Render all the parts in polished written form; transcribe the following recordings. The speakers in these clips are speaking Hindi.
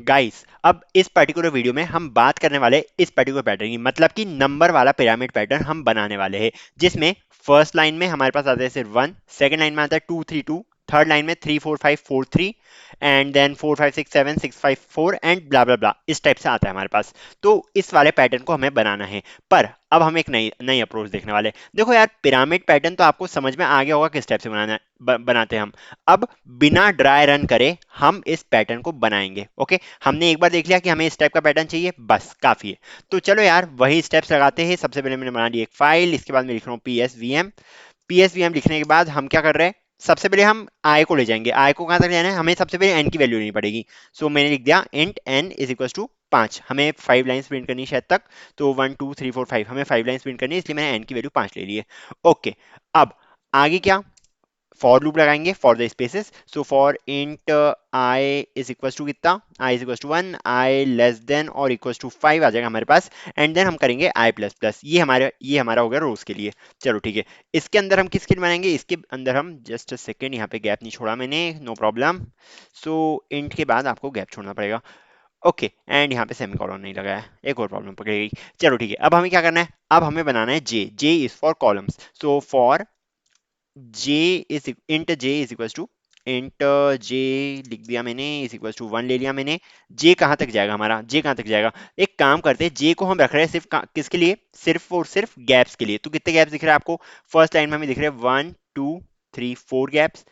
गाइस अब इस पर्टिकुलर वीडियो में हम बात करने वाले हैं इस पर्टिकुलर पैटर्न की, मतलब कि नंबर वाला पिरामिड पैटर्न हम बनाने वाले हैं, जिसमें फर्स्ट लाइन में हमारे पास आता है सिर्फ वन, सेकंड लाइन में आता है two three two, third line में three four five four three, and then four five six seven six five four and blah blah blah, इस टाइप से आता है हमारे पास। तो इस वाले पैटर्न को हमें बनाना है, पर अब हम एक नई नई अप्रोच देखने वाले हैं। देखो यार, पिरामिड पैटर्न तो आपको समझ में आ गया होगा किस टाइप से बनाना है, बनाते हैं हम। अब बिना ड्राई रन करे हम इस पैटर्न को बनाएंगे। ओके, हमने एक बार देख लिया कि हमें इस टाइप का पैटर्न चाहिए, बस काफी है। तो चलो यार, वही स्टेप्स लगाते हैं। सबसे पहले मैंने बना ली एक फाइल, इसके बाद मैं लिख रहा हूँ PSVM। PSVM लिखने के बाद हम क्या कर रहे हैं, सबसे पहले हम आई को ले जाएंगे। आई को कहां तक लेना है, हमें सबसे पहले एन की वैल्यू लेनी पड़ेगी। सो मैंने लिख दिया int n is equal to 5। हमें 5 लाइन्स प्रिंट करनी है शायद तक, तो 1 2 3 4 5 हमें 5 लाइन्स प्रिंट करनी है, इसलिए मैंने एन की वैल्यू 5 ले ली है। ओके, अब आगे क्या, फॉर लूप लगाएंगे for the spaces. So for int i is equal to कितना, i is equal to 1, i less than और इक्वल टू 5 आ जाएगा हमारे पास। एंड देन हम करेंगे आई प्लस प्लस, ये हमारा हो गया रोज के लिए। चलो ठीक है, इसके अंदर हम किसके लिए बनाएंगे, इसके अंदर हम जस्ट सेकेंड, यहाँ पे गैप नहीं छोड़ा मैंने, नो प्रॉब्लम। सो इंट के बाद आपको गैप छोड़ना पड़ेगा। ओके, एंड यहाँ पे सेमीकोलन नहीं लगाया, एक और प्रॉब्लम पकड़ गई। चलो ठीक है, अब हमें क्या करना है, अब हमें बनाना है j. J is for columns. So for j is int j is equal to int j लिख दिया मैंने, इज इक्वल टू 1 ले लिया मैंने। जे कहाँ तक जाएगा हमारा, जे कहाँ तक जाएगा, एक काम करते हैं, जे को हम रख रहे हैं सिर्फ किसके लिए, सिर्फ और सिर्फ गैप्स के लिए। तो कितने गैप्स दिख रहे हैं आपको, फर्स्ट लाइन में हमें दिख रहे हैं 1 2 3 4 गैप्स,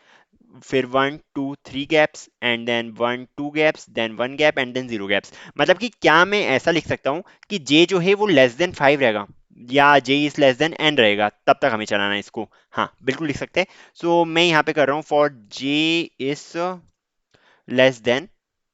फिर 1 2 3 gaps, and then 1 2 gaps, then 1 gap, and then 0 gaps. मतलब कि क्या मैं ऐसा लिख सकता हूँ कि जे जो है वो लेस देन 5 रहेगा, या जे इज लेस देन एन रहेगा, तब तक हमें चलाना है इसको। हाँ बिल्कुल लिख सकते हैं। सो मैं यहाँ पे कर रहा हूँ for j is less than,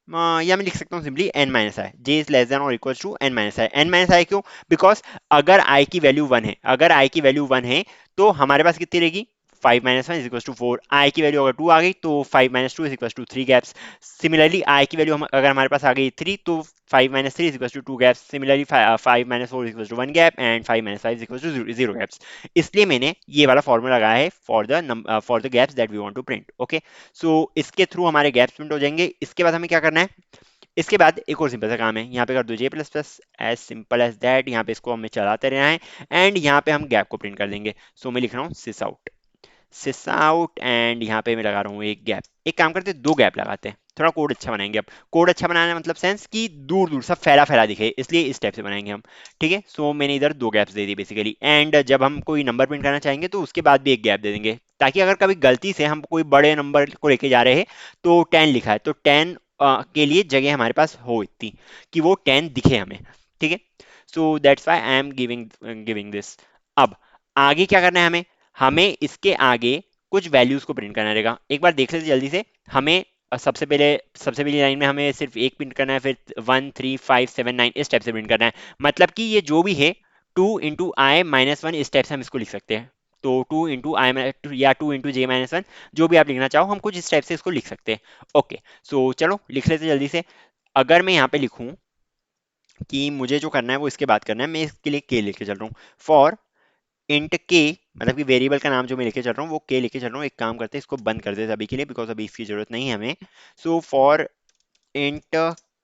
या मैं लिख सकता हूँ simply n minus i, j is less than और equal to n minus i. N minus i क्यों, बिकॉज अगर आई की वैल्यू 1 है, अगर आई की वैल्यू 1 है तो हमारे पास कितनी रहेगी, 5 - 1 इज इक्वल टू 4। आई की वैल्यू अगर 2 आ गई तो 5 - 2 is equal to 3 gaps. Similarly I की वैल्यू अगर हमारे पास आ गई 3, तो 5 - 3 is equal to 2 gaps. Similarly 5 - 4 is equal to 1 gap, and 5 - 5 is equal to 0 gaps. इसलिए मैंने ये वाला फॉर्मूला लगाया है for the gaps that we want to print. Okay, so इसके थ्रू हमारे गैप्स प्रिंट हो जाएंगे। इसके बाद हमें क्या करना है, इसके बाद एक और सिंपल सा काम है, यहाँ पे कर दो j plus plus, as simple as that. यहाँ पे इसको हमें चलाते रहना है, एंड यहाँ पे हम गैप को प्रिंट कर देंगे। सो मैं लिख रहा हूँ सिस आउट, सिस आउट, एंड यहाँ पे मैं लगा रहा हूँ एक गैप। एक काम करते हैं, दो गैप लगाते हैं, थोड़ा कोड अच्छा बनाएंगे। अब कोड अच्छा बनाना मतलब सेंस कि दूर दूर सब फैला फैला दिखे, इसलिए इस टाइप से बनाएंगे हम। ठीक है, सो मैंने इधर दो gaps they the basically, and जब हम कोई नंबर प्रिंट करना चाहेंगे तो उसके बाद भी एक गैप दे देंगे, ताकि अगर कभी गलती से हम कोई बड़े नंबर को लेके जा रहे हैं, तो 10 लिखा है तो 10 के लिए जगह हमारे पास हो इतनी कि वो 10 दिखे हमें। ठीक है, so that's why I am giving giving this. अब आगे क्या करना है हमें, हमें इसके आगे कुछ वैल्यूज को प्रिंट करना रहेगा। एक बार देख लेते जल्दी से। हमें सबसे पहली लाइन में हमें सिर्फ एक प्रिंट करना है, फिर 1 3 5 7 9 इस टाइप से प्रिंट करना है। मतलब कि ये जो भी है 2 × i - 1 इस टाइप से हम इसको लिख सकते हैं। तो 2 × i या 2 × j - 1, जो भी आप लिखना चाहो, हम कुछ इस टाइप से इसको लिख सकते हैं। ओके, सो चलो लिख लेते जल्दी से। अगर मैं यहाँ पे लिखूं कि मुझे जो करना है वो इसके बाद करना है, मैं इसके लिए के लेके चल रहा हूँ। फॉर इंट के, मतलब कि वेरिएबल का नाम जो मैं लेके चल रहा हूँ वो के लेके चल रहा हूँ। एक काम करते हैं, इसको बंद कर देते हैं अभी के लिए, बिकॉज अभी इसकी जरूरत नहीं है हमें। सो फॉर इंट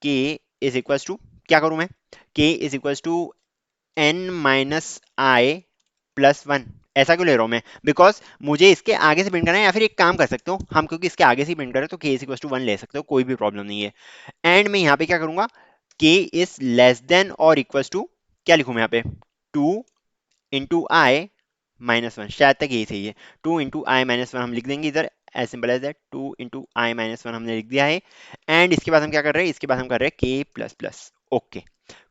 के इज इक्वल्स टू, क्या करूँ मैं, के is equals to n - i+1। ऐसा क्यों ले रहा हूँ मैं, बिकॉज मुझे इसके आगे से प्रिंट करना है, या फिर एक काम कर सकते हो हम, क्योंकि इसके आगे से ही प्रिंट करें तो के इज इक्वल्स टू 1 ले सकते हो, कोई भी प्रॉब्लम नहीं है। एंड मैं यहाँ पे क्या करूंगा, के इज लेस देन और इक्वल्स टू, क्या लिखूं मैं यहाँ पे, 2 × i - 1, शायद तक यही सही है। 2 × i - 1 हम लिख देंगे इधर, as simple as that. 2 × i - 1 हमने लिख दिया है। एंड इसके बाद हम क्या कर रहे हैं, इसके बाद हम कर रहे हैं के प्लस प्लस। ओके,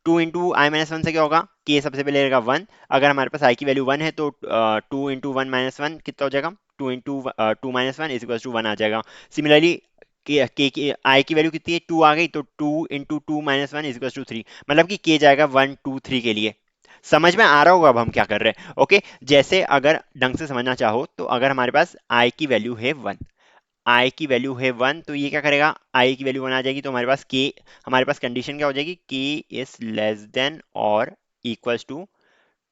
2 × i - 1 से क्या होगा, के सबसे पहले रहेगा 1। अगर हमारे पास i की वैल्यू 1 है तो 2 × 1 - 1 कितना हो जाएगा, 2 × 2 - 1 इज इक्वल टू 1 आ जाएगा। सिमिलरली के की आई की वैल्यू कितनी है, 2 आ गई, तो 2 × 2 - 1 इज इक्वल टू 3। मतलब कि के जाएगा 1 2 3 के लिए। समझ में आ रहा होगा अब हम क्या कर रहे हैं। ओके, जैसे अगर ढंग से समझना चाहो तो अगर हमारे पास आई की वैल्यू है 1, आई की वैल्यू है 1, तो ये क्या करेगा, आई की वैल्यू 1 आ जाएगी, तो हमारे पास के, हमारे पास कंडीशन क्या हो जाएगी, के इज लेस देन और इक्वल्स टू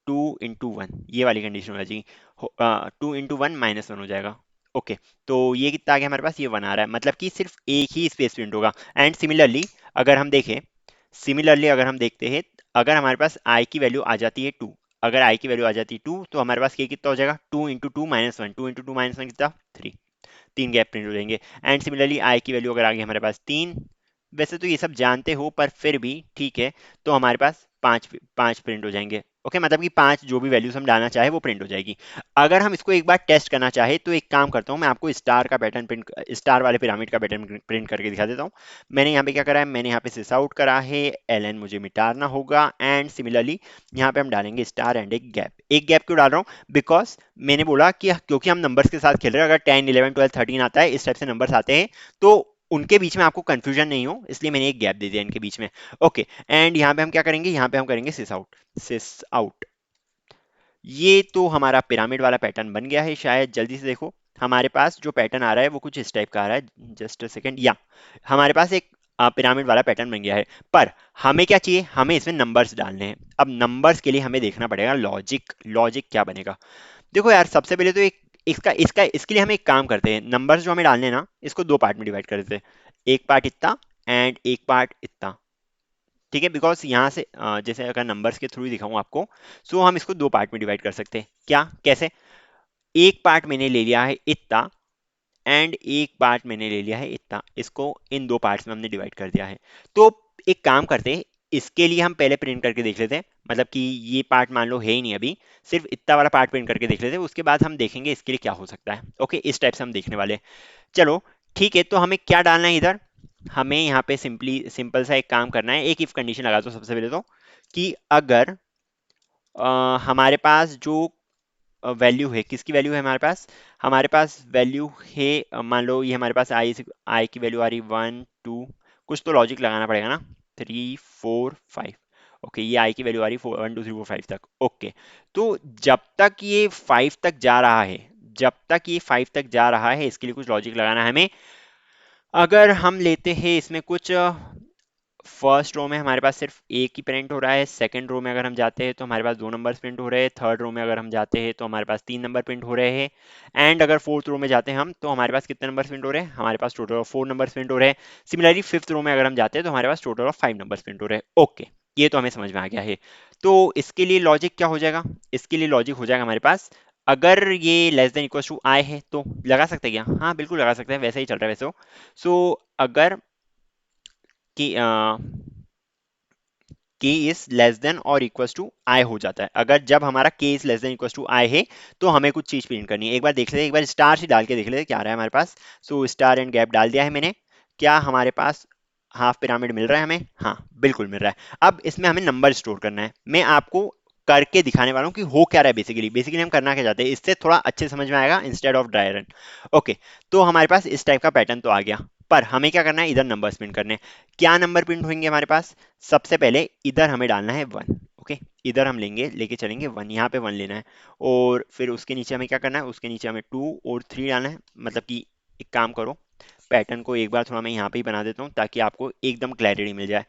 2 × 1, ये वाली कंडीशन हो जाएगी। 2 × 1 - 1 हो जाएगा। ओके, तो ये कितना आ गया हमारे पास, ये 1 आ रहा है, मतलब कि सिर्फ एक ही स्पेस प्रिंट होगा। एंड सिमिलरली अगर हम देखें, सिमिलरली अगर हम देखते हैं, अगर हमारे पास आई की वैल्यू आ जाती है 2, अगर आई की वैल्यू आ जाती है 2, तो हमारे पास के कितना हो जाएगा, 2 × 2 - 1, 2 × 2 - 1 कितना, 3, 3 गैप प्रिंट हो जाएंगे। एंड सिमिलरली आई की वैल्यू अगर आ गई हमारे पास 3, वैसे तो ये सब जानते हो पर फिर भी ठीक है, तो हमारे पास 5 5 प्रिंट हो जाएंगे। ओके, मतलब कि 5 जो भी वैल्यूज हम डालना चाहे वो प्रिंट हो जाएगी। अगर हम इसको एक बार टेस्ट करना चाहे तो एक काम करता हूँ, मैं आपको स्टार का पैटर्न प्रिंट, स्टार वाले पिरामिड का पैटर्न प्रिंट करके दिखा देता हूँ। मैंने यहाँ पे क्या करा है, मैंने यहाँ पे सिस आउट करा है, एल एन मुझे मिटाना होगा, एंड सिमिलरली यहाँ पे हम डालेंगे स्टार एंड एक गैप। एक गैप क्यों डाल रहा हूँ, बिकॉज मैंने बोला कि क्योंकि हम नंबर्स के साथ खेल रहे हैं, अगर 10 11 12 13 आता है, इस टाइप से नंबर्स आते हैं, तो उनके बीच में आपको कंफ्यूजन नहीं हो, इसलिए मैंने एक गैप दे दिया इनके बीच में। ओके, एंड यहाँ पे हम क्या करेंगे, यहाँ पे हम करेंगे सिस आउट, सिस आउट। ये तो हमारा पिरामिड वाला पैटर्न बन गया है शायद, जल्दी से देखो। हमारे पास जो पैटर्न आ रहा है वो कुछ इस टाइप का आ रहा है, जस्ट अ सेकंड, या हमारे पास एक पिरामिड वाला पैटर्न बन गया है। पर हमें क्या चाहिए, हमें इसमें नंबर्स डालने हैं। अब नंबर्स के लिए हमें देखना पड़ेगा लॉजिक, लॉजिक क्या बनेगा। देखो यार, सबसे पहले तो एक इसका इसका इसके लिए हम एक काम करते हैं, नंबर्स जो हमें डालने हैं ना, इसको दो पार्ट में डिवाइड कर देते हैं। एक पार्ट इतना एंड एक पार्ट इतना, ठीक है, बिकॉज यहाँ से जैसे अगर नंबर्स के थ्रू ही दिखाऊं आपको, सो हम इसको दो पार्ट में डिवाइड कर सकते हैं। क्या, कैसे, एक पार्ट मैंने ले लिया है इतना एंड एक पार्ट मैंने ले लिया है इतना, इसको इन दो पार्ट्स में हमने डिवाइड कर दिया है। तो एक काम करते हैं, इसके लिए हम पहले प्रिंट करके देख लेते हैं, मतलब कि ये पार्ट मान लो है ही नहीं अभी, सिर्फ इतना वाला पार्ट प्रिंट करके देख लेते हैं, उसके बाद हम देखेंगे इसके लिए क्या हो सकता है। ओके, इस टाइप से हम देखने वाले हैं। चलो ठीक है, तो हमें क्या डालना है इधर, हमें यहाँ पे सिंपल सा एक काम करना है, एक इफ कंडीशन लगा दो सबसे पहले तो, कि अगर हमारे पास जो वैल्यू है, किसकी वैल्यू है हमारे पास वैल्यू है, मान लो ये हमारे पास आई की वैल्यू आ रही 1 2, कुछ तो लॉजिक लगाना पड़ेगा ना, 3 4 5। ओके, ये आई की वैल्यू आ रही 1 2 3 4 5 तक। ओके, तो जब तक ये 5 तक जा रहा है, जब तक ये 5 तक जा रहा है, इसके लिए कुछ लॉजिक लगाना है हमें। अगर हम लेते हैं इसमें कुछ, फर्स्ट रो में हमारे पास सिर्फ एक ही प्रिंट हो रहा है, सेकंड रो में अगर हम जाते हैं तो हमारे पास दो नंबर्स प्रिंट हो रहे हैं, थर्ड रो में अगर हम जाते हैं तो हमारे पास तीन नंबर प्रिंट हो रहे हैं, एंड अगर फोर्थ रो में जाते हैं हम, तो हमारे पास कितने नंबर्स प्रिंट हो रहे हैं, हमारे पास टोटल ऑफ 4 नंबर्स प्रिंट हो रहे हैं। सिमिलरली फिफ्थ रो में अगर हम जाते हैं तो हमारे पास टोटल ऑफ 5 नंबर्स प्रिंट हो रहे हैं। ओके, ये तो हमें समझ में आ गया है। तो इसके लिए लॉजिक क्या हो जाएगा, इसके लिए लॉजिक हो जाएगा हमारे पास, अगर ये less than equal to i है तो लगा सकते हैं क्या, हाँ बिल्कुल लगा सकते हैं, वैसे ही चल रहा है वैसे। सो अगर कि k इज लेस देन और इक्वल्स टू आई हो जाता है, अगर जब हमारा k is less than equals to i है, तो हमें कुछ चीज प्रिंट करनी है। एक बार देख लेते हैं, एक बार स्टार से डाल के देख लेते हैं क्या आ रहा है हमारे पास। सो स्टार एंड गैप डाल दिया है मैंने, क्या हमारे पास हाफ पिरामिड मिल रहा है हमें, हाँ बिल्कुल मिल रहा है। अब इसमें हमें नंबर स्टोर करना है, मैं आपको करके दिखाने वाला हूँ कि हो क्या रहा है। बेसिकली बेसिकली हम करना क्या चाहते हैं, इससे थोड़ा अच्छे समझ में आएगा instead of dry run. Okay, तो हमारे पास इस टाइप का पैटर्न तो आ गया, पर हमें क्या करना है, इधर नंबर्स प्रिंट करने हैं। क्या नंबर प्रिंट होंगे हमारे पास, सबसे पहले इधर हमें डालना है 1। ओके, इधर हम लेके चलेंगे 1, यहाँ पे 1 लेना है, और फिर उसके नीचे हमें क्या करना है, उसके नीचे हमें 2 और 3 डालना है। मतलब कि एक काम करो, पैटर्न को एक बार थोड़ा मैं यहाँ पे ही बना देता हूँ ताकि आपको एकदम क्लैरिटी मिल जाए।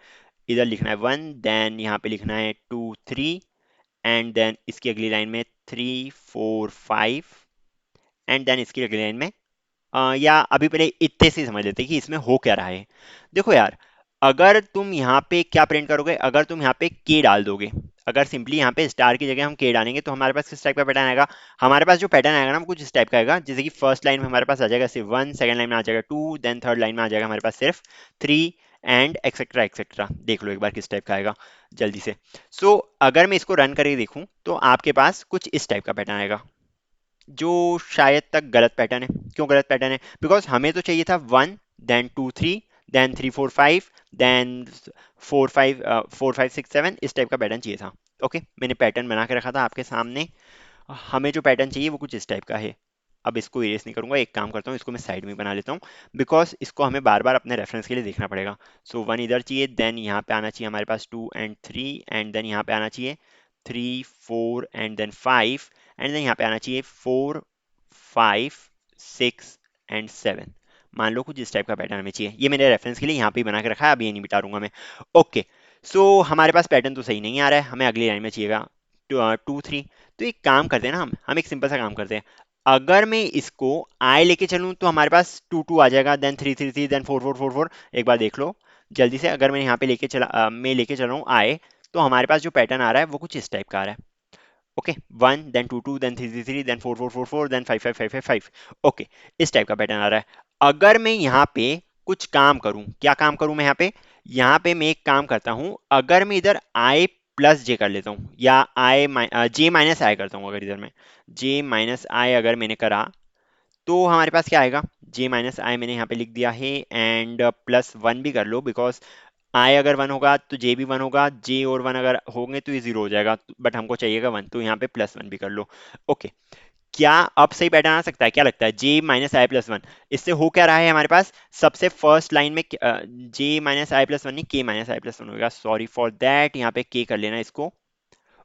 इधर लिखना है 1, देन यहाँ पे लिखना है 2 3, एंड देन इसकी अगली लाइन में 3 4 5, एंड देन इसकी अगली लाइन में या अभी पहले इतने से ही समझ लेते हैं कि इसमें हो क्या रहा है। देखो यार, अगर तुम यहाँ पे क्या प्रिंट करोगे, अगर तुम यहाँ पे के डाल दोगे, अगर सिंपली यहाँ पे स्टार की जगह हम के डालेंगे, तो हमारे पास किस टाइप का पैटर्न आएगा, हमारे पास जो पैटर्न आएगा ना वो कुछ इस टाइप का आएगा, जैसे कि फर्स्ट लाइन में हमारे पास आ जाएगा सिर्फ 1, सेकंड लाइन में आ जाएगा 2, देन थर्ड लाइन में आ जाएगा हमारे पास सिर्फ 3, एंड एक्सेट्रा एक्सेट्रा। देख लो एक बार किस टाइप का आएगा जल्दी से। सो अगर मैं इसको रन करके देखूं तो आपके पास कुछ इस टाइप का पैटर्न आएगा, जो शायद तक गलत पैटर्न है। क्यों गलत पैटर्न है, बिकॉज हमें तो चाहिए था 1 देन 2 3 देन 3 4 5 देन 4 5 6 7, इस टाइप का पैटर्न चाहिए था। ओके, मैंने पैटर्न बना के रखा था आपके सामने, हमें जो पैटर्न चाहिए वो कुछ इस टाइप का है। अब इसको इरेज नहीं करूंगा, एक काम करता हूँ, इसको मैं साइड में बना लेता हूँ, बिकॉज इसको हमें बार बार अपने रेफरेंस के लिए देखना पड़ेगा। सो 1 इधर चाहिए, देन यहाँ पे आना चाहिए हमारे पास 2 एंड 3, एंड देन यहाँ पे आना चाहिए 3 4 एंड देन 5, एंड देन यहाँ पे आना चाहिए 4 5 6 एंड 7। मान लो कुछ इस टाइप का पैटर्न हमें चाहिए, ये मैंने रेफरेंस के लिए यहाँ पे ही बना के रखा है, अब ये नहीं मिटा दूंगा मैं। ओके, सो हमारे पास पैटर्न तो सही नहीं आ रहा है, हमें अगली लाइन में चाहिएगा 2 3। तो एक काम करते हैं ना, हम एक सिंपल सा काम करते हैं, अगर मैं इसको आई लेके चलूं तो हमारे पास 2 2 आ जाएगा, देन 3 3 3, देन 4 4 4 4। एक बार देख लो, जल्दी से अगर मैं यहाँ पे लेके चला हूँ आए, तो हमारे पास जो पैटर्न आ रहा है वो कुछ इस टाइप का आ रहा है। Okay, 1 then 2 2 then 3 3 3 then 4 4 4 4 then 5 5 5 5 5। Okay, इस टाइप का पैटर्न आ रहा है। अगर मैं यहाँ पे कुछ काम करूँ, क्या काम करूँ मैं यहाँ पे मैं एक काम करता हूँ, अगर मैं इधर आई प्लस जे कर लेता हूँ, या जे माइनस आई करता हूँ, अगर इधर मैं जे माइनस आई अगर मैंने करा, तो हमारे पास क्या आएगा, जे माइनस आई मैंने यहाँ पे लिख दिया है, एंड प्लस वन भी कर लो, बिकॉज आई अगर वन होगा तो जे भी वन होगा, जे और वन अगर होंगे तो ये जीरो हो जाएगा, बट हमको चाहिएगा वन, तो यहाँ पे प्लस वन भी कर लो। ओके, क्या अब सही पैटर्न आ सकता है, क्या लगता है, जे माइनस आई प्लस वन, इससे हो क्या रहा है हमारे पास, सबसे फर्स्ट लाइन में जे माइनस आई प्लस वन नहीं, के माइनस आई प्लस वन होगा, सॉरी फॉर दैट, यहाँ पे के कर लेना इसको।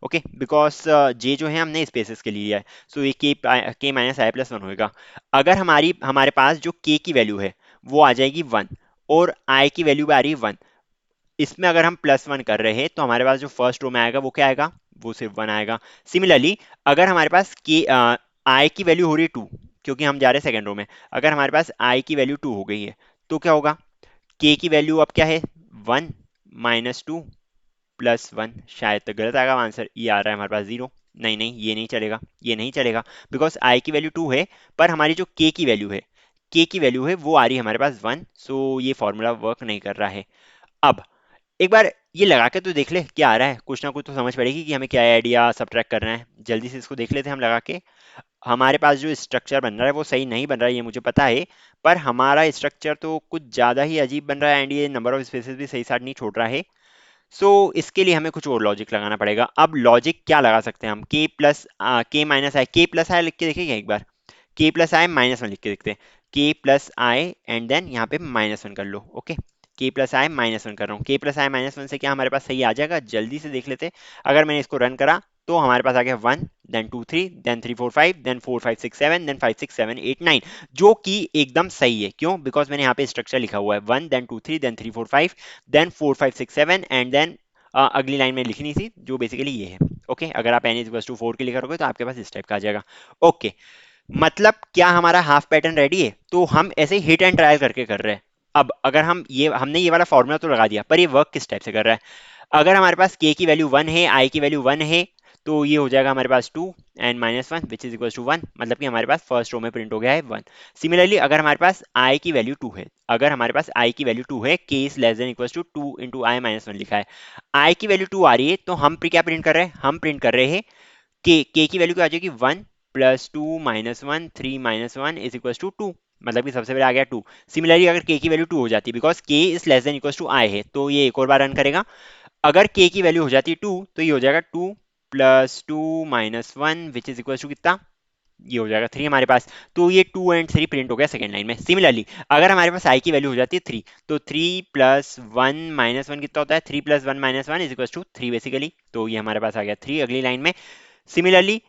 ओके, बिकॉज जे जो है हमने स्पेसिस के लिए लिया है, सो ये के माइनस आई प्लस वन होगा। अगर हमारे पास जो के की वैल्यू है वो आ जाएगी वन, और आई की वैल्यू भी आ रही है वन, इसमें अगर हम प्लस वन कर रहे हैं तो हमारे पास जो फर्स्ट रो में आएगा वो क्या आएगा, वो सिर्फ वन आएगा। सिमिलरली अगर हमारे पास के आई की वैल्यू हो रही है टू, क्योंकि हम जा रहे हैं सेकंड रो में, अगर हमारे पास आई की वैल्यू टू हो गई है, तो क्या होगा, के की वैल्यू अब क्या है, one minus two plus one, शायद तो गलत आएगा आंसर, ये आ रहा है हमारे पास जीरो। नहीं नहीं, ये नहीं चलेगा, ये नहीं चलेगा, बिकॉज आई की वैल्यू टू है, पर हमारी जो के की वैल्यू है वो आ रही है हमारे पास वन, सो ये फॉर्मूला वर्क नहीं कर रहा है। अब एक बार ये लगा के तो देख ले क्या आ रहा है, कुछ ना कुछ तो समझ पड़ेगी कि हमें क्या ऐड या सब्ट्रैक्ट करना है। जल्दी से इसको देख लेते हैं हम लगा के। हमारे पास जो स्ट्रक्चर बन रहा है वो सही नहीं बन रहा है, ये मुझे पता है, पर हमारा स्ट्रक्चर तो कुछ ज्यादा ही अजीब बन रहा है, एंड ये नंबर ऑफ स्पेसेस भी सही साथ नहीं छोड़ रहा है। सो इसके लिए हमें कुछ और लॉजिक लगाना पड़ेगा। अब लॉजिक क्या लगा सकते हैं हम, के प्लस के माइनस आई, के प्लस आई लिख के देखेंगे एक बार, के प्लस आई माइनस वन लिख के देखते हैं, के प्लस आई एंड देन यहाँ पे माइनस वन कर लो। ओके, के प्लस आई माइनस वन कर रहा हूँ, के प्लस आई माइनस वन से क्या हमारे पास सही आ जाएगा, जल्दी से देख लेते हैं। अगर मैंने इसको रन करा तो हमारे पास आ गया one, then two three, then three four five, then four five six seven, then five six seven eight nine, जो कि एकदम सही है। क्यों, बिकॉज मैंने यहाँ पे स्ट्रक्चर लिखा हुआ है, one then two three then three four five then four five six seven, and then अगली लाइन में लिखनी थी जो बेसिकली ये है। ओके, अगर आप एन इज टू फोर के लिए करोगे तो आपके पास इस टाइप का आ जाएगा। ओके, मतलब क्या हमारा हाफ पैटर्न रेडी है, तो हम ऐसे हिट एंड ट्रायल करके कर रहे हैं। अब अगर हमने ये वाला फॉर्मूला तो लगा दिया, पर ये वर्क किस टाइप से कर रहा है, अगर हमारे पास के की वैल्यू वन है, आई की वैल्यू वन है, तो ये हो जाएगा हमारे पास two and minus one which is equal to one, मतलब कि हमारे पास फर्स्ट रो में प्रिंट हो गया है वन। सिमिलरली अगर हमारे पास आई की वैल्यू टू है, अगर हमारे पास आई की वैल्यू टू है, k is less than equal to two into I minus one लिखा है, आई की वैल्यू टू आ रही है, तो हम क्या प्रिंट कर रहे हैं, हम प्रिंट कर रहे हैं के की वैल्यू क्या आ जाएगी, one plus two minus one, three minus one is equal to two, मतलब कि सबसे पहले आ गया टू। सिमिलरली अगर के की वैल्यू टू हो जाती, because k is less than equal to i है, तो ये एक और बार रन करेगा। अगर के की वैल्यू हो जाती है टू, तो ये हो जाएगा two plus two minus one which is equal to कितना, ये हो जाएगा थ्री हमारे पास। तो ये टू एंड थ्री प्रिंट हो गया सेकंड लाइन में। सिमिलरली अगर हमारे पास आई की वैल्यू हो जाती है थ्री, तो three plus one minus one कितना होता है, three plus one minus one is equal to three basically, तो ये हमारे पास आ गया थ्री अगली लाइन में। Similarly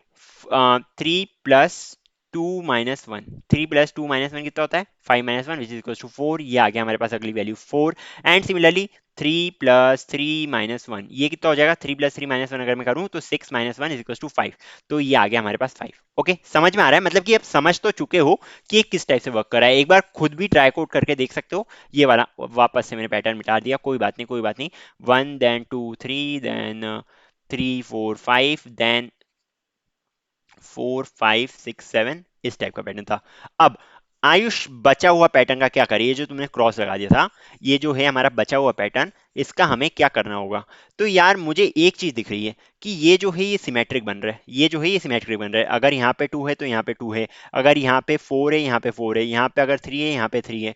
three plus two minus one, three plus two minus one कितना होता है, five minus one which is equal to four, ये आ गया हमारे पास अगली value four. And similarly three plus three minus one, ये कितना हो जाएगा, three plus three minus one अगर मैं करूँ तो six minus one is equal to five, तो ये आ गया हमारे पास फाइव। ओके, समझ में आ रहा है, मतलब कि आप समझ तो चुके हो कि ये किस टाइप से वर्क कर रहा है। एक बार खुद भी ट्राई आउट करके देख सकते हो। ये वाला वापस से मैंने पैटर्न मिटा दिया, कोई बात नहीं कोई बात नहीं, one then two three then three four five then four five six seven, इस टाइप का पैटर्न था। अब आयुष बचा हुआ पैटर्न का क्या करिए, जो तुमने क्रॉस लगा दिया था, ये जो है हमारा बचा हुआ पैटर्न, इसका हमें क्या करना होगा। तो यार मुझे एक चीज दिख रही है कि ये जो है ये सिमेट्रिक बन रहा है, ये जो है ये सिमेट्रिक बन रहा है। अगर यहाँ पे टू है तो यहाँ पे टू है, अगर यहाँ पे फोर है यहाँ पे फोर है, यहाँ पे अगर थ्री है यहाँ पे थ्री है,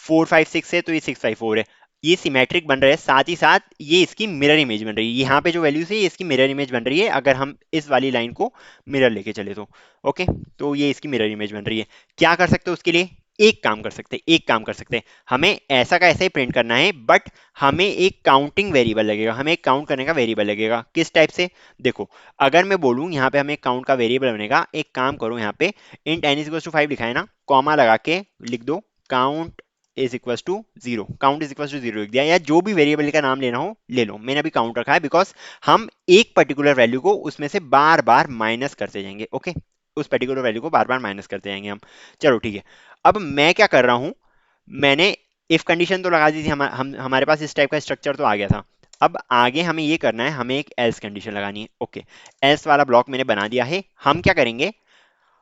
फोर फाइव सिक्स है तो ये सिक्स फाइव फोर है। ये सिमेट्रिक बन रहा है, साथ ही साथ ये इसकी मिरर इमेज बन रही है, यहाँ पे जो वैल्यूज है ये इसकी मिरर इमेज बन रही है, अगर हम इस वाली लाइन को मिरर लेके चले तो। ओके, तो ये इसकी मिरर इमेज बन रही है। क्या कर सकते हो उसके लिए, एक काम कर सकते हैं, एक काम कर सकते हैं, हमें ऐसा का ऐसा ही प्रिंट करना है, बट हमें एक काउंटिंग वेरिएबल लगेगा, हमें एक काउंट करने का वेरिएबल लगेगा। किस टाइप से, देखो अगर मैं बोलूँ यहाँ पे हमें काउंट का वेरिएबल बनेगा, एक काम करो यहाँ पे int n is equal to five लिखा है ना, कॉमा लगा के लिख दो count is equal to zero, count is equal to zero लिख दिया, या जो भी वेरिएबल का नाम लेना हो ले लो। मैंने अभी काउंट रखा है बिकॉज हम एक पर्टिकुलर वैल्यू को उसमें से बार बार माइनस करते जाएंगे। ओके, उस पर्टिकुलर वैल्यू को बार बार माइनस करते जाएंगे हम। चलो ठीक है, अब मैं क्या कर रहा हूं, मैंने इफ कंडीशन तो लगा दी थी, हमारे पास इस टाइप का स्ट्रक्चर तो आ गया था। अब आगे हमें ये करना है, हमें एक एल्स कंडीशन लगानी है। ओके, एल्स वाला ब्लॉक मैंने बना दिया है। हम क्या करेंगे,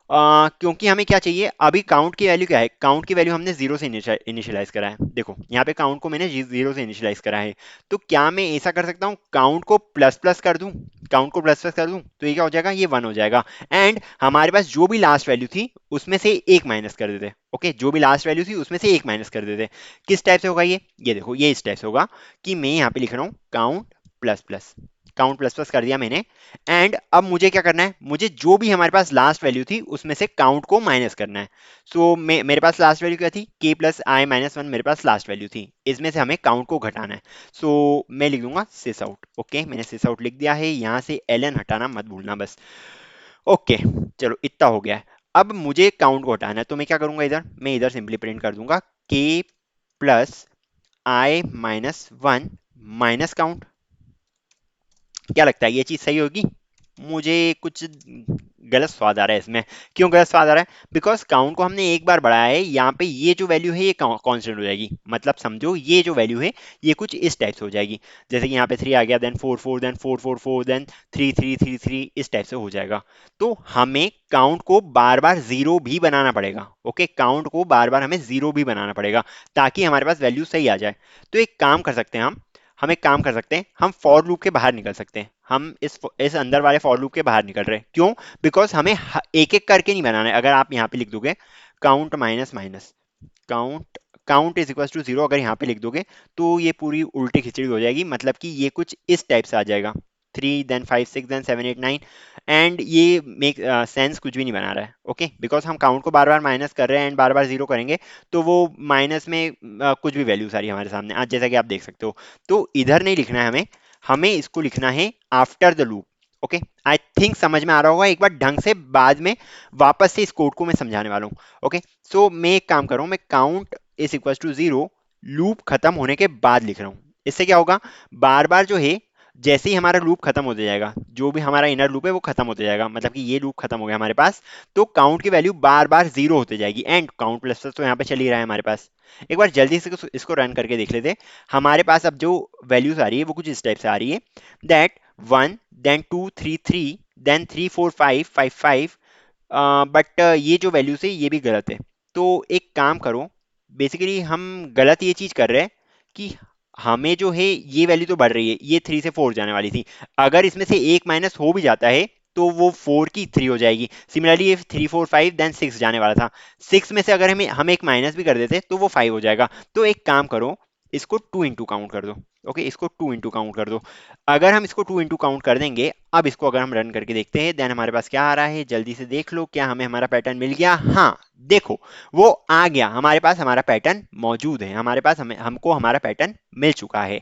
क्योंकि हमें क्या चाहिए अभी, काउंट की वैल्यू क्या है, काउंट की वैल्यू हमने जीरो से इनिशियलाइज करा है। देखो यहाँ पे काउंट को मैंने जीरो से इनिशियलाइज करा है। तो क्या मैं ऐसा कर सकता हूँ, काउंट को प्लस प्लस कर दूं, काउंट को प्लस प्लस कर दूं, तो ये क्या हो जाएगा, ये वन हो जाएगा। एंड हमारे पास जो भी लास्ट वैल्यू थी उसमें से एक माइनस कर देते। ओके, जो भी लास्ट वैल्यू थी उसमें से एक माइनस कर देते। किस टाइप से होगा ये देखो, ये इस टाइप से होगा कि मैं यहाँ पे लिख रहा हूँ count plus plus, count plus plus कर दिया मैंने। एंड अब मुझे क्या करना है, मुझे जो भी हमारे पास लास्ट वैल्यू थी उसमें से काउंट को माइनस करना है। सो मेरे पास लास्ट वैल्यू क्या थी, k प्लस आई माइनस वन मेरे पास लास्ट वैल्यू थी, इसमें से हमें काउंट को घटाना है। सो मैं लिख दूंगा सिस आउट। ओके, मैंने सिस आउट लिख दिया है, यहाँ से ln हटाना मत भूलना बस। ओके, चलो इतना हो गया है। अब मुझे काउंट को हटाना है, तो मैं क्या करूंगा, इधर मैं इधर सिंपली प्रिंट कर दूंगा k प्लस आई माइनस वन माइनस काउंट। क्या लगता है ये चीज सही होगी, मुझे कुछ गलत स्वाद आ रहा है इसमें। क्यों गलत स्वाद आ रहा है, बिकॉज काउंट को हमने एक बार बढ़ाया है, यहाँ पे ये जो वैल्यू है ये कांस्टेंट हो जाएगी। मतलब समझो ये जो वैल्यू है ये कुछ इस टाइप से हो जाएगी, जैसे कि यहाँ पे थ्री आ गया, then four four, then four four four, then three three three three, इस टाइप से हो जाएगा। तो हमें काउंट को बार बार जीरो भी बनाना पड़ेगा। ओके, काउंट को बार बार हमें जीरो भी बनाना पड़ेगा ताकि हमारे पास वैल्यू सही आ जाए। तो एक काम कर सकते हैं हम एक काम कर सकते हैं, हम फॉर लूप के बाहर निकल सकते हैं। हम इस अंदर वाले फॉर लूप के बाहर निकल रहे हैं, क्यों, बिकॉज हमें एक एक करके नहीं बनाना है। अगर आप यहाँ पे लिख दोगे count minus minus count, count is equal to zero, अगर यहाँ पे लिख दोगे तो ये पूरी उल्टी खिचड़ी हो जाएगी। मतलब कि ये कुछ इस टाइप से आ जाएगा, three then five six then seven eight nine, and ये मेक सेंस कुछ भी नहीं बना रहा है। ओके, बिकॉज हम काउंट को बार बार माइनस कर रहे हैं एंड बार बार जीरो करेंगे, तो वो माइनस में कुछ भी वैल्यू सारी हमारे सामने आज, जैसा कि आप देख सकते हो। तो इधर नहीं लिखना है हमें, हमें इसको लिखना है after the loop. Okay, I think समझ में आ रहा होगा, एक बार ढंग से बाद में वापस से इस कोड को मैं समझाने वाला हूँ। ओके, सो मैं एक काम कर रहा हूँ, मैं count is equal to zero loop खत्म होने के बाद लिख रहा हूँ। इससे क्या होगा, बार बार जो है, जैसे ही हमारा लूप खत्म होते जाएगा, जो भी हमारा इनर लूप है वो खत्म होते जाएगा, मतलब कि ये लूप खत्म हो गया हमारे पास, तो काउंट की वैल्यू बार बार जीरो होते जाएगी। एंड काउंट प्लस प्लस तो यहाँ पे चल ही रहा है हमारे पास। एक बार जल्दी से इसको रन करके देख लेते हैं। हमारे पास अब जो वैल्यूज आ रही है वो कुछ इस टाइप से आ रही है, that one then two three three then three four five five five, but ये जो वैल्यूज है ये भी गलत है। तो एक काम करो, बेसिकली हम गलत ये चीज कर रहे हैं कि हमें जो है ये वैल्यू तो बढ़ रही है, ये थ्री से फोर जाने वाली थी, अगर इसमें से एक माइनस हो भी जाता है तो वो फोर की थ्री हो जाएगी। सिमिलरली ये three four five then six जाने वाला था, सिक्स में से अगर हम एक माइनस भी कर देते तो वो फाइव हो जाएगा। तो एक काम करो, इसको टू इंटू काउंट कर दो। ओके, इसको टू इंटू काउंट कर दो। अगर हम इसको टू इंटू काउंट कर देंगे, अब इसको अगर हम रन करके देखते हैं, देन हमारे पास क्या आ रहा है, जल्दी से देख लो, क्या हमें हमारा पैटर्न मिल गया, हाँ देखो वो आ गया, हमारे पास हमारा पैटर्न मौजूद है, हमारे पास हमको हमारा पैटर्न मिल चुका है।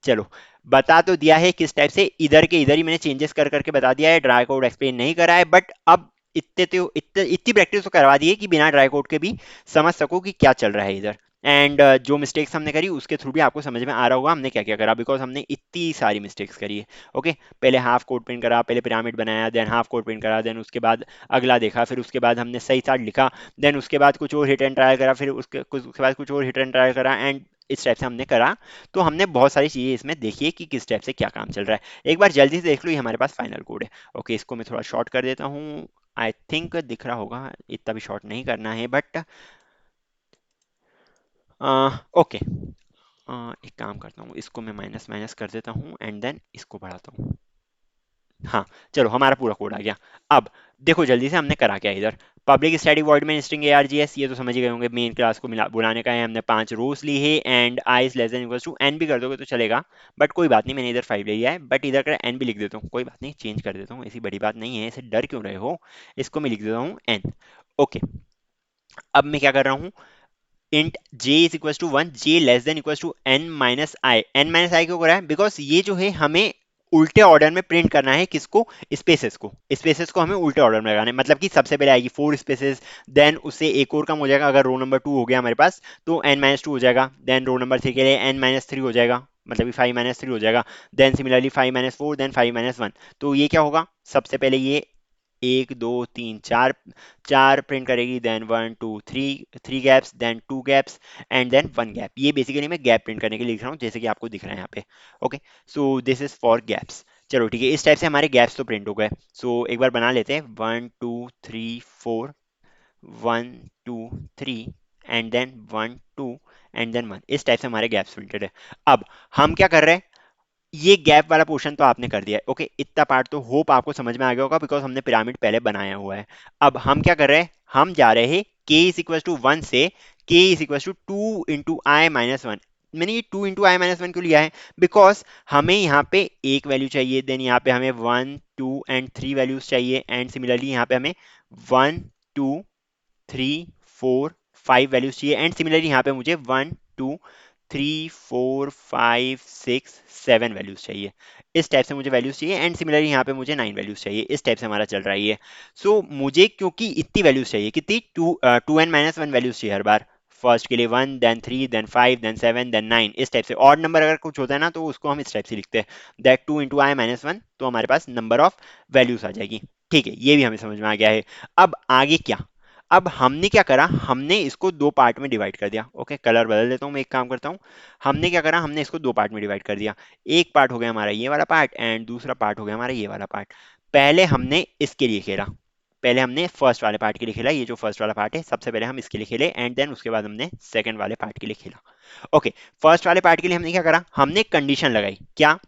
चलो, बता तो दिया है किस टाइप से, इधर के इधर ही मैंने चेंजेस कर करके बता दिया है, ड्राई कोड एक्सप्लेन नहीं करा है, बट अब इतनी प्रैक्टिस तो करवा दी है कि बिना ड्राई कोड के भी समझ सको कि क्या चल रहा है इधर। एंड जो मिस्टेक्स हमने करी उसके थ्रू भी आपको समझ में आ रहा होगा हमने क्या क्या करा, बिकॉज हमने इतनी सारी मिस्टेक्स करी है। ओके, पहले हाफ कोड प्रिंट करा, पहले पिरामिड बनाया, देन हाफ कोड प्रिंट करा, देन उसके बाद अगला देखा, फिर उसके बाद हमने सही साथ लिखा, देन उसके बाद कुछ और हिट एंड ट्रायल करा, फिर उसके बाद कुछ और हिट एंड ट्रायल करा, एंड इस टाइप से हमने करा। तो हमने बहुत सारी चीज़ें इसमें देखी है कि किस टाइप से क्या काम चल रहा है। एक बार जल्दी से देख लो, ये हमारे पास फाइनल कोड है। ओके, इसको मैं थोड़ा शॉर्ट कर देता हूँ, आई थिंक दिख रहा होगा, इतना भी शॉर्ट नहीं करना है, बट ओके, एक काम करता हूँ, इसको मैं माइनस माइनस कर देता हूँ एंड देन इसको बढ़ाता हूँ। हाँ, चलो हमारा पूरा कोड आ गया। अब देखो जल्दी से हमने करा क्या इधर, पब्लिक स्टैटिक वॉइड में स्ट्रिंग args, ये तो समझ ही गए होंगे, मेन क्लास को मिला बुलाने का है, हमने पांच रोज ली है, and I is less than equal to n भी कर दोगे तो चलेगा, बट कोई बात नहीं, मैंने इधर फाइव ले लिया है, बट इधर का एन भी लिख देता हूँ, कोई बात नहीं, चेंज कर देता हूँ, ऐसी बड़ी बात नहीं है, ऐसे डर क्यों रहे हो, इसको मैं लिख देता हूँ एन। ओके, अब मैं क्या कर रहा हूँ, int j is equal to one, j less than equal to n minus i, n minus i क्यों कर रहा है, बिकॉज ये जो है हमें उल्टे ऑर्डर में प्रिंट करना है, किसको, स्पेसेस को हमें उल्टे ऑर्डर में लगाना है, मतलब कि सबसे पहले आएगी फोर स्पेसेस, देन उससे एक और कम हो जाएगा, अगर रो नंबर टू हो गया हमारे पास तो एन माइनस टू हो जाएगा, देन रो नंबर थ्री के लिए एन माइनस थ्री हो जाएगा, मतलब कि फाइव माइनस थ्री हो जाएगा, then similarly five minus four, then five minus one. तो ये क्या होगा, सबसे पहले ये एक दो तीन चार, चार प्रिंट करेगी, then one two three, three gaps, then two gaps and then one gap. ये बेसिकली मैं गैप प्रिंट करने के लिए लिख रहा हूँ, जैसे कि आपको दिख रहा है यहाँ पे। Okay, so this is for gaps. चलो ठीक है, इस टाइप से हमारे गैप्स तो प्रिंट हो गए। सो एक बार बना लेते हैं, one two three four, one two three and then one two and then one. इस टाइप से हमारे गैप्स प्रिंटेड है। अब हम क्या कर रहे हैं, ये गैप वाला पोर्शन तो आपने कर दिया है। ओके, इतना पार्ट तो होप आपको समझ में आ गया होगा, बिकॉज हमने पिरामिड पहले बनाया हुआ है। अब हम क्या कर रहे हैं, हम जा रहे हैं k is equal to one से k is equal to two into I minus one. मैंने ये टू इंटू आई माइनस वन क्यों लिया है, बिकॉज हमें यहाँ पे एक वैल्यू चाहिए, देन यहाँ पे हमें one two and three values चाहिए, एंड सिमिलरली यहाँ पे हमें one two three four five values चाहिए, एंड सिमिलरली यहाँ पे मुझे one two three four five six seven values चाहिए। इस टाइप से मुझे वैल्यूज चाहिए, एंड सिमिलरली यहाँ पे मुझे नाइन वैल्यूज चाहिए। इस टाइप से हमारा चल रहा है ये। सो मुझे क्योंकि इतनी वैल्यूज चाहिए, कितनी, two n minus one values चाहिए हर बार। फर्स्ट के लिए one, then three, then five, then seven, then nine. इस टाइप से ऑड नंबर अगर कुछ होता है ना, तो उसको हम इस टाइप से लिखते हैं, that to into I minus one, तो हमारे पास नंबर ऑफ वैल्यूज आ जाएगी। ठीक है, ये भी हमें समझ में आ गया है। अब आगे क्या, अब हमने क्या करा, हमने इसको दो पार्ट में डिवाइड कर दिया। ओके, कलर बदल देता हूँ, मैं एक काम करता हूँ। हमने क्या करा, हमने इसको दो पार्ट में डिवाइड कर दिया। एक पार्ट हो गया हमारा ये वाला पार्ट, एंड दूसरा पार्ट हो गया हमारा ये वाला पार्ट। पहले हमने इसके लिए खेला, पहले हमने फर्स्ट वाले पार्ट के लिए खेला, ये जो फर्स्ट वाला पार्ट है सबसे पहले हम इसके लिए खेले, एंड देन उसके बाद हमने सेकंड वाले पार्ट के लिए खेला। ओके, फर्स्ट वाले पार्ट के लिए हमने क्या करा, हमने कंडीशन लगाई। क्या,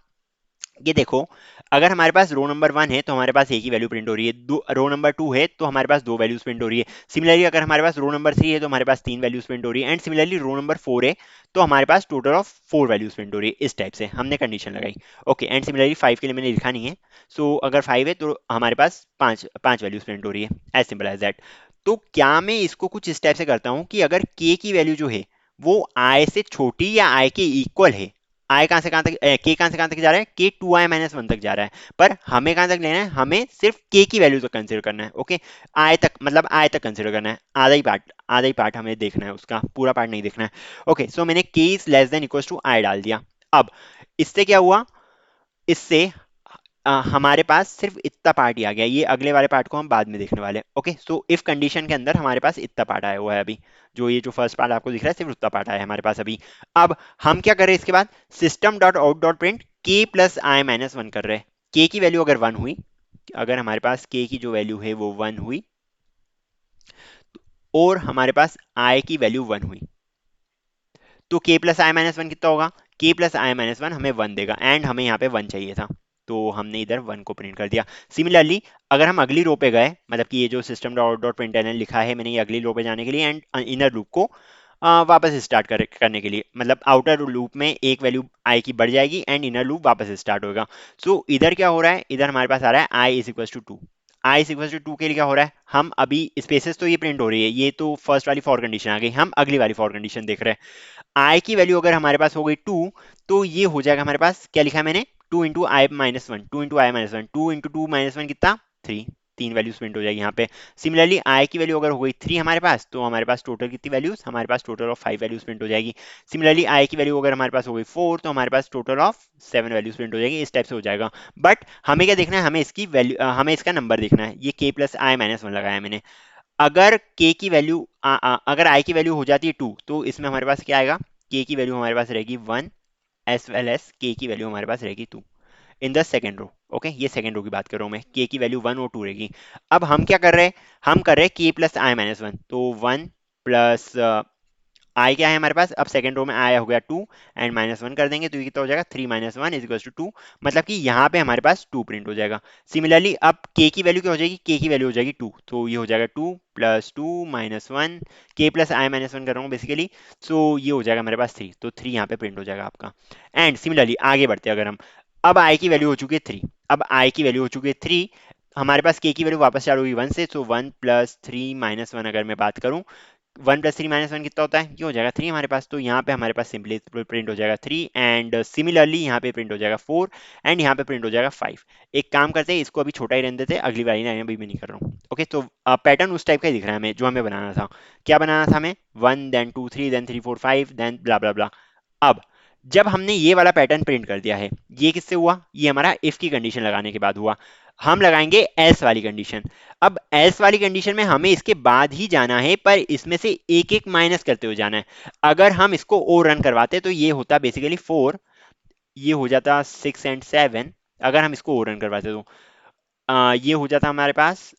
ये देखो, अगर हमारे पास रो नंबर वन है तो हमारे पास एक ही वैल्यू प्रिंट हो रही है, दो रो नंबर टू है तो हमारे पास दो वैल्यूज प्रिंट हो रही है। सिमिलरली अगर हमारे पास रो नंबर थ्री है तो हमारे पास तीन वैल्यूज प्रिंट हो रही है, and similarly row number four है तो हमारे पास total of four values print हो रही है। इस टाइप से हमने कंडीशन लगाई। ओके, एंड सिमिलरली फाइव के लिए मैंने लिखा नहीं है। सो अगर फाइव है तो हमारे पास पांच पांच वैल्यूज प्रिंट हो रही है, एज सिंपल एज दैट। तो क्या मैं इसको कुछ इस टाइप से करता हूँ कि अगर के की वैल्यू जो है वो आई से छोटी या आई के इक्वल है, आई कहां से कहां तक, के कहां से कहां तक जा रहा है, के टू आई माइनस वन तक जा रहा है, पर हमें कहां तक लेना है, हमें सिर्फ के की वैल्यू तक कंसिडर करना है। ओके, आई तक, मतलब आई तक कंसिडर करना है, आधा ही पार्ट, आधा ही पार्ट हमें देखना है, उसका पूरा पार्ट नहीं देखना है। ओके, सो मैंने k is less than equal to i डाल दिया। अब इससे क्या हुआ, इससे हमारे पास सिर्फ इतना पार्ट ही आ गया, ये अगले वाले पार्ट को हम बाद में देखने वाले हैं। ओके, सो इफ कंडीशन के अंदर हमारे पास इतना पार्ट आया हुआ है अभी, जो ये जो फर्स्ट पार्ट आपको दिख रहा है सिर्फ उतना पार्ट आया है हमारे पास अभी। अब हम क्या कर रहे हैं, इसके बाद system dot out dot print के प्लस आई माइनस वन कर रहे हैं। के की वैल्यू अगर वन हुई, अगर हमारे पास के की जो वैल्यू है वो वन हुई, और हमारे पास आई की वैल्यू वन हुई, तो के प्लस आई माइनस वन कितना होगा, के प्लस आई माइनस वन हमें वन देगा, एंड हमें यहाँ पे वन चाहिए था, तो हमने इधर वन को प्रिंट कर दिया। सिमिलरली अगर हम अगली रो पे गए, मतलब कि ये जो सिस्टम डॉट डॉट प्रिंटलन लिखा है मैंने, ये अगली रो पे जाने के लिए एंड इनर लूप को वापस स्टार्ट करने के लिए, मतलब आउटर लूप में एक वैल्यू आई की बढ़ जाएगी एंड इनर लूप वापस स्टार्ट होगा। सो इधर क्या हो रहा है, इधर हमारे पास आ रहा है i is equal to two. I is equal to two के लिए क्या हो रहा है, हम अभी स्पेसेस तो ये प्रिंट हो रही है, ये तो फर्स्ट वाली फॉर कंडीशन आ गई, हम अगली वाली फॉर कंडीशन देख रहे हैं। आई की वैल्यू अगर हमारे पास हो गई टू, तो ये हो जाएगा हमारे पास, क्या लिखा है मैंने, टू इंटू आई माइनस वन, टू इंटू आई minus one, two into two minus one कितना, थ्री, तीन वैल्यूज प्रिंट हो जाएगी यहाँ पे। सिमिलरली आई की वैल्यू अगर हो गई थ्री हमारे पास, तो हमारे पास टोटल कितनी वैल्यूज, हमारे पास total of five values print हो जाएगी। सिमिलरली आई की वैल्यू अगर हमारे पास हो गई फोर, तो हमारे पास total of seven values print हो जाएगी। इस टाइप से हो जाएगा। बट हमें क्या देखना है, हमें इसकी वैल्यू, हमें इसका नंबर देखना है। ये के प्लस आई माइनस वन लगाया है मैंने। अगर k की वैल्यू अगर i की वैल्यू हो जाती है टू, तो इसमें हमारे पास क्या आएगा, k की वैल्यू हमारे पास रहेगी one, as well as k की वैल्यू हमारे पास रहेगी two in the second row. Okay, ये सेकेंड रो की बात कर रहा हूँ मैं, k की वैल्यू वन और टू रहेगी। अब हम क्या कर रहे हैं, हम कर रहे हैं k प्लस आई माइनस वन, तो वन प्लस आई क्या है हमारे पास, अब सेकंड रो में आया हो गया टू, एंड माइनस वन कर देंगे तो ये कितना हो जाएगा, three minus one is equal to two, मतलब कि यहाँ पे हमारे पास टू प्रिंट हो जाएगा। सिमिलरली अब के की वैल्यू क्या हो जाएगी, के की वैल्यू हो जाएगी टू, तो ये हो जाएगा two plus two minus one, के प्लस आई माइनस वन कर रहा हूँ बेसिकली। सो ये हो जाएगा हमारे पास थ्री, तो थ्री यहाँ पे प्रिंट हो जाएगा आपका। एंड सिमिलरली आगे बढ़ते हैं, अगर हम, अब आई की वैल्यू हो चुकी है थ्री, अब आई की वैल्यू हो चुकी है थ्री, हमारे पास के की वैल्यू वापस चालू होगी वन से, so one plus three minus one अगर मैं बात करूँ, one plus three minus one कितना होता है, ये हो जाएगा थ्री हमारे पास, तो यहाँ पे हमारे पास सिंपली प्रिंट हो जाएगा थ्री, एंड सिमिलरली यहाँ पे प्रिंट हो जाएगा फोर, एंड यहाँ पे प्रिंट हो जाएगा फाइव। एक काम करते हैं, इसको अभी छोटा ही रहने देते हैं, अगली बारी ना अभी मैं नहीं कर रहा हूँ। ओके, तो पैटर्न उस टाइप का ही दिख रहा है हमें, जो हमें बनाना था। क्या बनाना था हमें, one then two three then three four five then blah blah blah. अब जब हमने ये वाला पैटर्न प्रिंट कर दिया है, ये किससे हुआ, ये हमारा इफ की कंडीशन लगाने के बाद हुआ। हम लगाएंगे एल्स वाली कंडीशन। अब एल्स वाली कंडीशन में हमें इसके बाद ही जाना है, पर इसमें से एक एक माइनस करते हुए जाना है। अगर हम इसको और रन करवाते तो ये होता बेसिकली 4, ये हो जाता 6 एंड 7। अगर हम इसको और रन करवाते तो ये हो जाता हमारे पास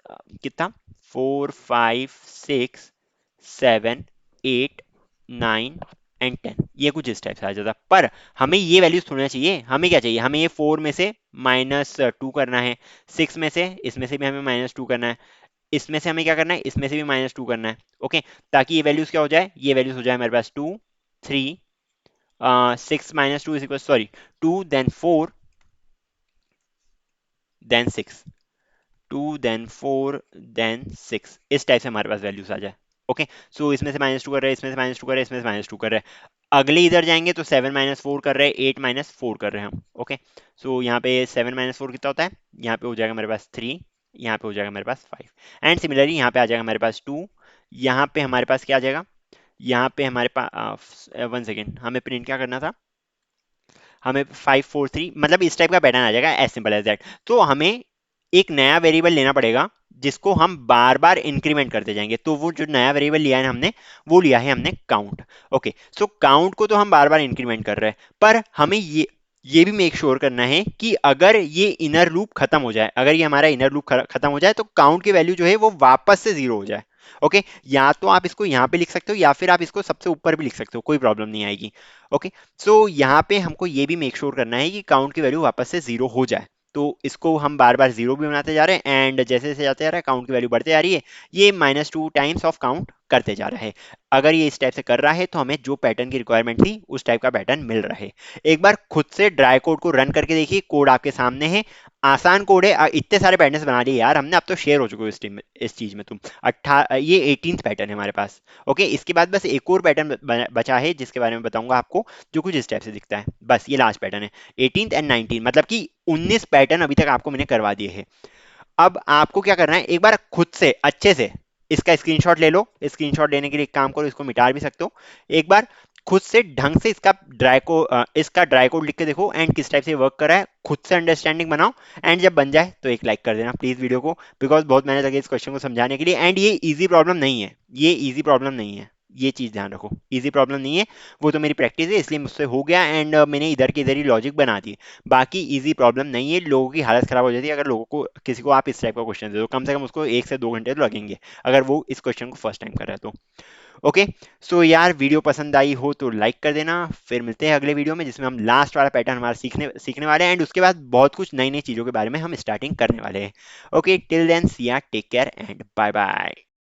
कितना, 4 5 6 7 8 9 एंड 10, ये कुछ इस टाइप से आ जाता। पर हमें ये वैल्यूज थोड़ी ना चाहिए, हमें क्या चाहिए, हमें ये 4 में से -2 करना है, 6 में से, इसमें से भी हमें -2 करना है, इसमें से हमें क्या करना है, इसमें से भी -2 करना है। ओके, ताकि ये वैल्यूज क्या हो जाए, ये वैल्यूज हो जाए हमारे पास 2 3, 6 - 2 is equal, sorry, 2 then 4 then 6, 2 then 4 then 6, इस टाइप से हमारे पास वैल्यूज आ जाए। ओके, सो इसमें से -2 कर रहे हैं, इसमें से -2 कर रहे हैं, इसमें से -2 कर रहे हैं, अगले इधर जाएंगे तो 7 - 4 कर रहे हैं, 8 - 4 कर रहे हैं हम। ओके, सो यहाँ पे 7 - 4 कितना होता है, यहाँ पे हो जाएगा हमारे पास 3, यहाँ पे हो जाएगा हमारे पास 5, एंड सिमिलरली यहाँ पे आ जाएगा हमारे पास 2, यहाँ पे हमारे पास क्या आ जाएगा, यहाँ पे हमारे पास 1 सेकेंड, हमें प्रिंट क्या करना था, हमें 5 4 3, मतलब इस टाइप का पैटर्न आ जाएगा, एज सिंपल एज दैट। तो हमें एक नया वेरिएबल लेना पड़ेगा जिसको हम बार बार इंक्रीमेंट करते जाएंगे। तो वो जो नया वेरिएबल लिया है हमने, वो लिया है हमने काउंट। ओके, सो काउंट को तो हम बार बार इंक्रीमेंट कर रहे हैं, पर हमें ये भी मेक श्योर करना है कि अगर ये इनर लूप खत्म हो जाए, अगर ये हमारा इनर लूप खत्म हो जाए तो काउंट की वैल्यू जो है वो वापस से 0 हो जाए। ओके, या तो आप इसको यहाँ पे लिख सकते हो या फिर आप इसको सबसे ऊपर भी लिख सकते हो, कोई प्रॉब्लम नहीं आएगी। ओके, सो यहाँ पे हमको ये भी मेक श्योर करना है कि काउंट की वैल्यू वापस से 0 हो जाए। तो इसको हम बार बार 0 भी बनाते जा रहे हैं, एंड जैसे जैसे जाते जा रहा है काउंट की वैल्यू बढ़ते जा रही है, ये -2 टाइम्स ऑफ काउंट करते जा रहा है। अगर ये इस टाइप से कर रहा है तो हमें जो पैटर्न की रिक्वायरमेंट थी उस टाइप का पैटर्न मिल रहा है। एक बार खुद से ड्राई कोड को रन करके देखिए, कोड आपके सामने है, आसान कोड है। इतने सारे पैटर्न्स बना लिए यार हमने, अब तो शेयर हो चुके हो इस टीम में, इस चीज में तुम। ये 18th पैटर्न है हमारे पास। ओके, इसके बाद बस एक और पैटर्न बचा है जिसके बारे में बताऊंगा आपको, जो कुछ इस टाइप से दिखता है। बस ये लास्ट पैटर्न है, 18th एंड 19, मतलब कि 19 पैटर्न अभी तक आपको मैंने करवा दिए हैं। अब आपको क्या करना है, एक बार खुद से अच्छे से इसका स्क्रीनशॉट ले लो। स्क्रीनशॉट लेने के लिए एक काम करो, इसको मिटा भी सकते हो। एक बार खुद से ढंग से इसका ड्राई कोड लिख के देखो, एंड किस टाइप से वर्क कर रहा है, खुद से अंडरस्टैंडिंग बनाओ। एंड जब बन जाए तो एक लाइक कर देना प्लीज वीडियो को, बिकॉज बहुत मेहनत लगी इस क्वेश्चन को समझाने के लिए। एंड ये इजी प्रॉब्लम नहीं है, ये इजी प्रॉब्लम नहीं है, ये चीज ध्यान रखो, इजी प्रॉब्लम नहीं है। वो तो मेरी प्रैक्टिस है इसलिए मुझसे हो गया, एंड मैंने इधर के इधर ही लॉजिक बना दी। बाकी इजी प्रॉब्लम नहीं है, लोगों की हालत खराब हो जाती है अगर लोगों को, किसी को आप इस टाइप का क्वेश्चन दे दो, कम से कम उसको 1 से 2 घंटे तो लगेंगे अगर वो इस क्वेश्चन को फर्स्ट टाइम कर रहा है तो। ओके, सो यार वीडियो पसंद आई हो तो लाइक कर देना। फिर मिलते हैं अगले वीडियो में जिसमें हम लास्ट वाला पैटर्न हमारा सीखने सीखने वाले हैं, एंड उसके बाद बहुत कुछ नई नई चीज़ों के बारे में हम स्टार्टिंग करने वाले हैं। Okay, till then see ya, take care and bye bye.